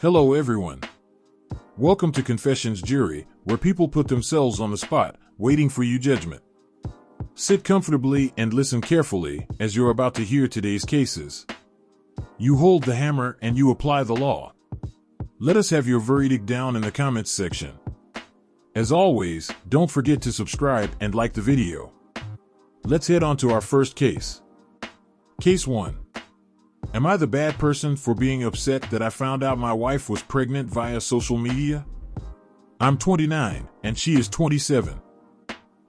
Hello everyone. Welcome to Confessions Jury, where people put themselves on the spot, waiting for your judgment. Sit comfortably and listen carefully, as you're about to hear today's cases. You hold the hammer and you apply the law. Let us have your verdict down in the comments section. As always, don't forget to subscribe and like the video. Let's head on to our first case. Case 1. Am I the bad person for being upset that I found out my wife was pregnant via social media? I'm 29 and she is 27.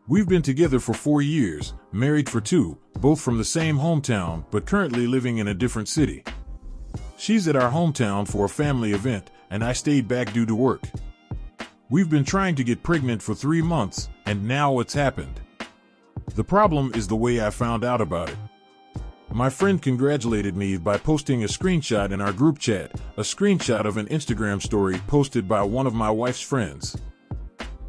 We've been together for 4 years, married for 2, both from the same hometown but currently living in a different city. She's at our hometown for a family event and I stayed back due to work. We've been trying to get pregnant for 3 months and now it's happened. The problem is the way I found out about it. My friend congratulated me by posting a screenshot in our group chat, a screenshot of an Instagram story posted by one of my wife's friends.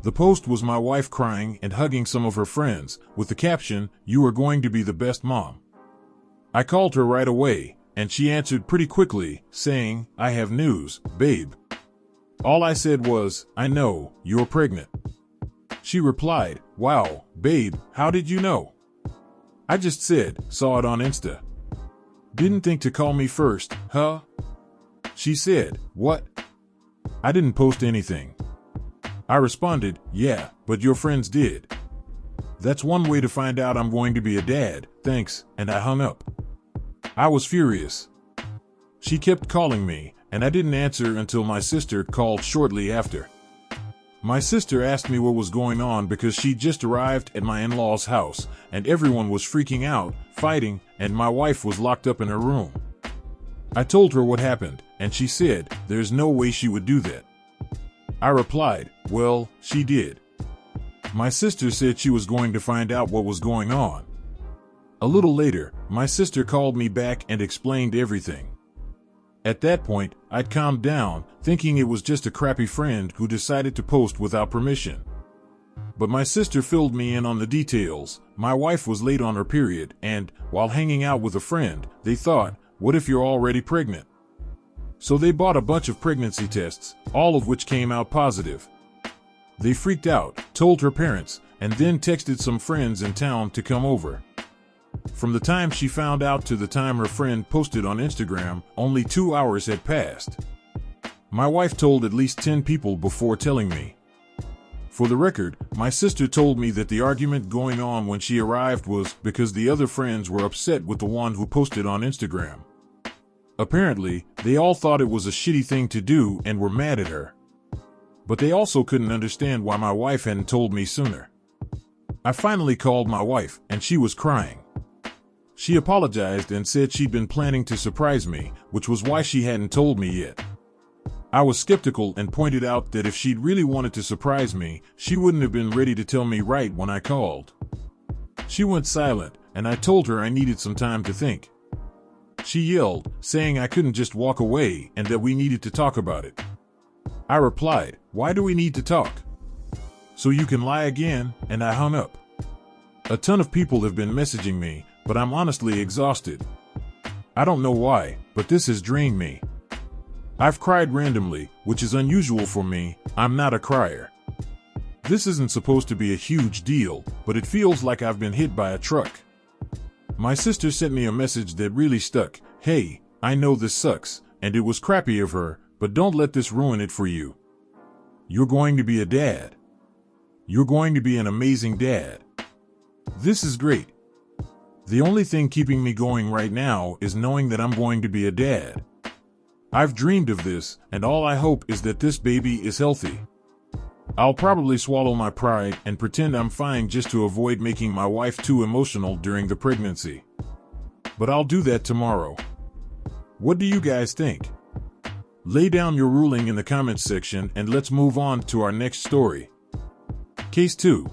The post was my wife crying and hugging some of her friends, with the caption, "You are going to be the best mom." I called her right away, and she answered pretty quickly, saying, "I have news, babe." All I said was, "I know, you're pregnant." She replied, "Wow, babe, how did you know?" I just said, "Saw it on Insta." "Didn't think to call me first, huh?" She said, "What?" I didn't post anything. I responded, "Yeah, but your friends did." "That's one way to find out I'm going to be a dad, thanks," and I hung up. I was furious. She kept calling me, and I didn't answer until my sister called shortly after. My sister asked me what was going on because she just arrived at my in-laws' house, and everyone was freaking out, fighting, and my wife was locked up in her room. I told her what happened, and she said, "There's no way she would do that." I replied, "Well, she did." My sister said she was going to find out what was going on. A little later, my sister called me back and explained everything. At that point, I'd calmed down, thinking it was just a crappy friend who decided to post without permission. But my sister filled me in on the details. My wife was late on her period, and, while hanging out with a friend, they thought, "What if you're already pregnant?" So they bought a bunch of pregnancy tests, all of which came out positive. They freaked out, told her parents, and then texted some friends in town to come over. From the time she found out to the time her friend posted on Instagram, only 2 hours had passed. My wife told at least 10 people before telling me. For the record, my sister told me that the argument going on when she arrived was because the other friends were upset with the one who posted on Instagram. Apparently, they all thought it was a shitty thing to do and were mad at her. But they also couldn't understand why my wife hadn't told me sooner. I finally called my wife, and she was crying. She apologized and said she'd been planning to surprise me, which was why she hadn't told me yet. I was skeptical and pointed out that if she'd really wanted to surprise me, she wouldn't have been ready to tell me right when I called. She went silent, and I told her I needed some time to think. She yelled, saying I couldn't just walk away and that we needed to talk about it. I replied, "Why do we need to talk?" "So you can lie again," and I hung up. A ton of people have been messaging me, but I'm honestly exhausted. I don't know why, but this has drained me. I've cried randomly, which is unusual for me. I'm not a crier. This isn't supposed to be a huge deal, but it feels like I've been hit by a truck. My sister sent me a message that really stuck. "Hey, I know this sucks, and it was crappy of her, but don't let this ruin it for you. You're going to be a dad. You're going to be an amazing dad. This is great. The only thing keeping me going right now is knowing that I'm going to be a dad. I've dreamed of this, and all I hope is that this baby is healthy. I'll probably swallow my pride and pretend I'm fine just to avoid making my wife too emotional during the pregnancy. But I'll do that tomorrow. What do you guys think? Lay down your ruling in the comments section and let's move on to our next story. Case 2.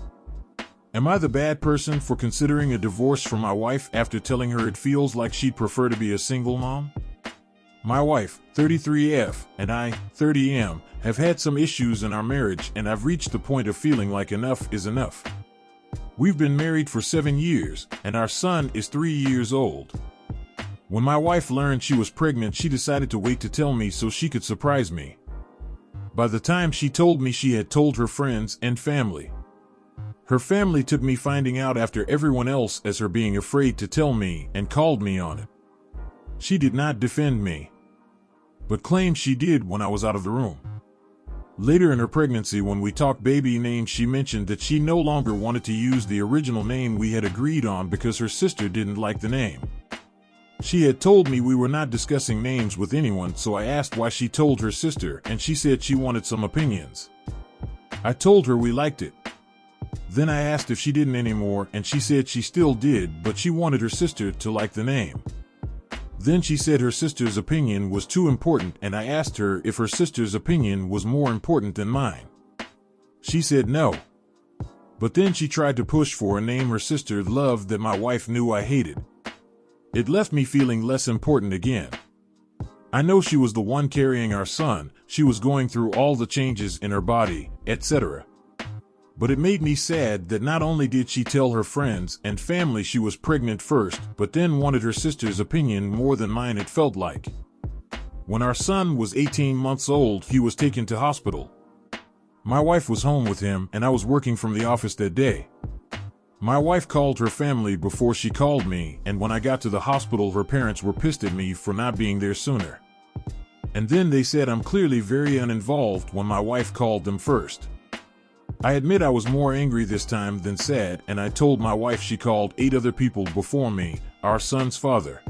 Am I the bad person for considering a divorce from my wife after telling her it feels like she'd prefer to be a single mom? My wife, 33F, and I, 30M, have had some issues in our marriage and I've reached the point of feeling like enough is enough. We've been married for 7 years, and our son is 3 years old. When my wife learned she was pregnant, she decided to wait to tell me so she could surprise me. By the time she told me, she had told her friends and family. Her family took me finding out after everyone else as her being afraid to tell me and called me on it. She did not defend me, but claimed she did when I was out of the room. Later in her pregnancy, when we talked baby names, she mentioned that she no longer wanted to use the original name we had agreed on because her sister didn't like the name. She had told me we were not discussing names with anyone, so I asked why she told her sister, and she said she wanted some opinions. I told her we liked it. Then I asked if she didn't anymore, and she said she still did, but she wanted her sister to like the name. Then she said her sister's opinion was too important, and I asked her if her sister's opinion was more important than mine. She said no. But then she tried to push for a name her sister loved that my wife knew I hated. It left me feeling less important again. I know she was the one carrying our son, she was going through all the changes in her body, etc. But it made me sad that not only did she tell her friends and family she was pregnant first, but then wanted her sister's opinion more than mine, it felt like. When our son was 18 months old, he was taken to hospital. My wife was home with him, and I was working from the office that day. My wife called her family before she called me, and when I got to the hospital, her parents were pissed at me for not being there sooner. And then they said I'm clearly very uninvolved when my wife called them first. I admit I was more angry this time than sad, and I told my wife she called 8 other people before me, our son's father.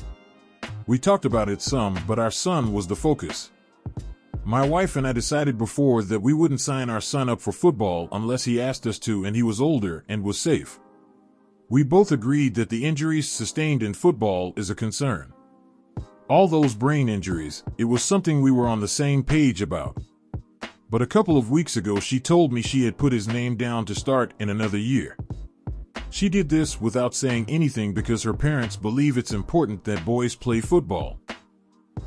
We talked about it some, but our son was the focus. My wife and I decided before that we wouldn't sign our son up for football unless he asked us to and he was older and was safe. We both agreed that the injuries sustained in football is a concern. All those brain injuries, it was something we were on the same page about. But a couple of weeks ago she told me she had put his name down to start in another year. She did this without saying anything because her parents believe it's important that boys play football.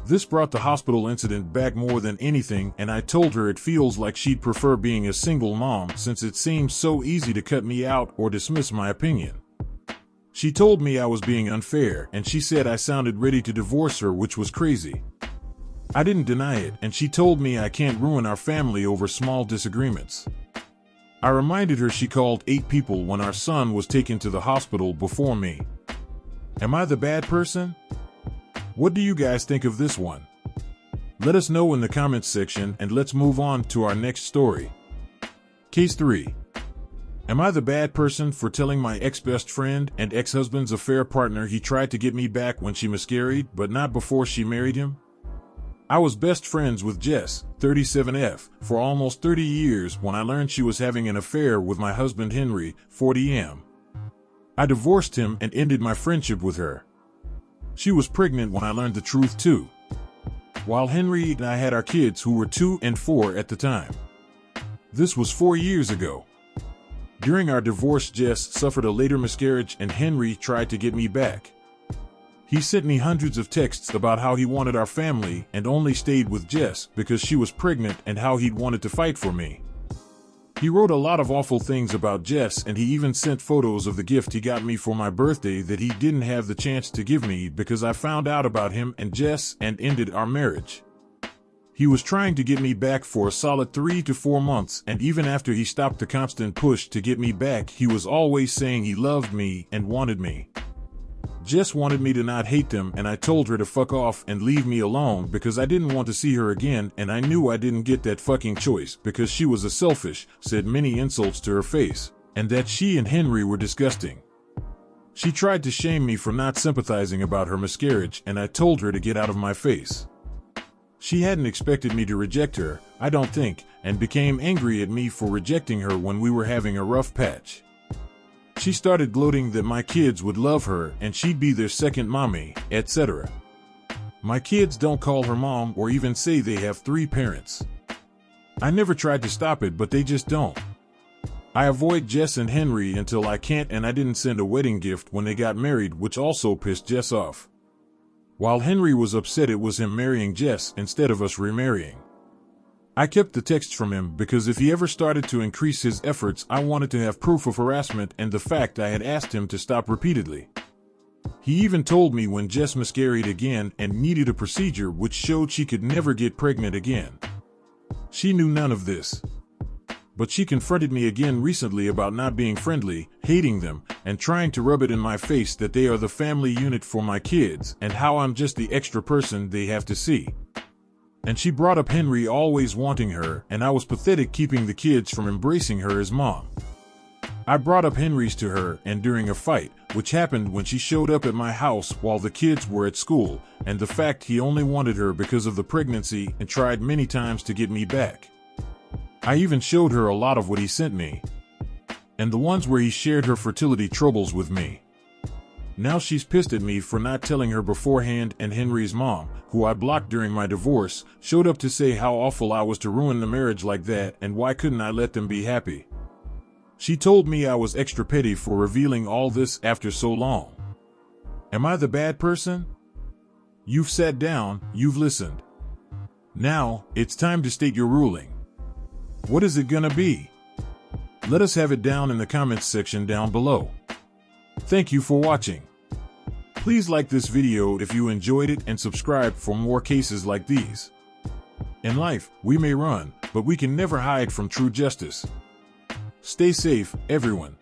This brought the hospital incident back more than anything, and I told her it feels like she'd prefer being a single mom since it seems so easy to cut me out or dismiss my opinion. She told me I was being unfair, and she said I sounded ready to divorce her, which was crazy. I didn't deny it, and she told me I can't ruin our family over small disagreements. I reminded her she called 8 people when our son was taken to the hospital before me. Am I the bad person? What do you guys think of this one? Let us know in the comments section, and let's move on to our next story. Case 3. Am I the bad person for telling my ex-best friend and ex-husband's affair partner he tried to get me back when she miscarried, but not before she married him? I was best friends with Jess, 37F, for almost 30 years when I learned she was having an affair with my husband Henry, 40M. I divorced him and ended my friendship with her. She was pregnant when I learned the truth too. While Henry and I had our kids who were 2 and 4 at the time. This was 4 years ago. During our divorce, Jess suffered a later miscarriage and Henry tried to get me back. He sent me hundreds of texts about how he wanted our family and only stayed with Jess because she was pregnant and how he'd wanted to fight for me. He wrote a lot of awful things about Jess, and he even sent photos of the gift he got me for my birthday that he didn't have the chance to give me because I found out about him and Jess and ended our marriage. He was trying to get me back for a solid 3 to 4 months, and even after he stopped the constant push to get me back, he was always saying he loved me and wanted me. Jess wanted me to not hate them, and I told her to fuck off and leave me alone because I didn't want to see her again, and I knew I didn't get that fucking choice because she was a selfish, said many insults to her face, and that she and Henry were disgusting. She tried to shame me for not sympathizing about her miscarriage, and I told her to get out of my face. She hadn't expected me to reject her, I don't think, and became angry at me for rejecting her when we were having a rough patch. She started gloating that my kids would love her and she'd be their second mommy, etc. My kids don't call her mom or even say they have 3 parents. I never tried to stop it, but they just don't. I avoid Jess and Henry until I can't, and I didn't send a wedding gift when they got married, which also pissed Jess off. While Henry was upset it was him marrying Jess instead of us remarrying. I kept the texts from him because if he ever started to increase his efforts, I wanted to have proof of harassment and the fact I had asked him to stop repeatedly. He even told me when Jess miscarried again and needed a procedure which showed she could never get pregnant again. She knew none of this. But she confronted me again recently about not being friendly, hating them, and trying to rub it in my face that they are the family unit for my kids and how I'm just the extra person they have to see. And she brought up Henry always wanting her, and I was pathetic keeping the kids from embracing her as mom. I brought up Henry's to her, and during a fight, which happened when she showed up at my house while the kids were at school, and the fact he only wanted her because of the pregnancy and tried many times to get me back. I even showed her a lot of what he sent me, and the ones where he shared her fertility troubles with me. Now she's pissed at me for not telling her beforehand, and Henry's mom, who I blocked during my divorce, showed up to say how awful I was to ruin the marriage like that and why couldn't I let them be happy. She told me I was extra petty for revealing all this after so long. Am I the bad person? You've sat down, you've listened. Now, it's time to state your ruling. What is it gonna be? Let us have it down in the comments section down below. Thank you for watching. Please like this video if you enjoyed it and subscribe for more cases like these. In life, we may run, but we can never hide from true justice. Stay safe, everyone.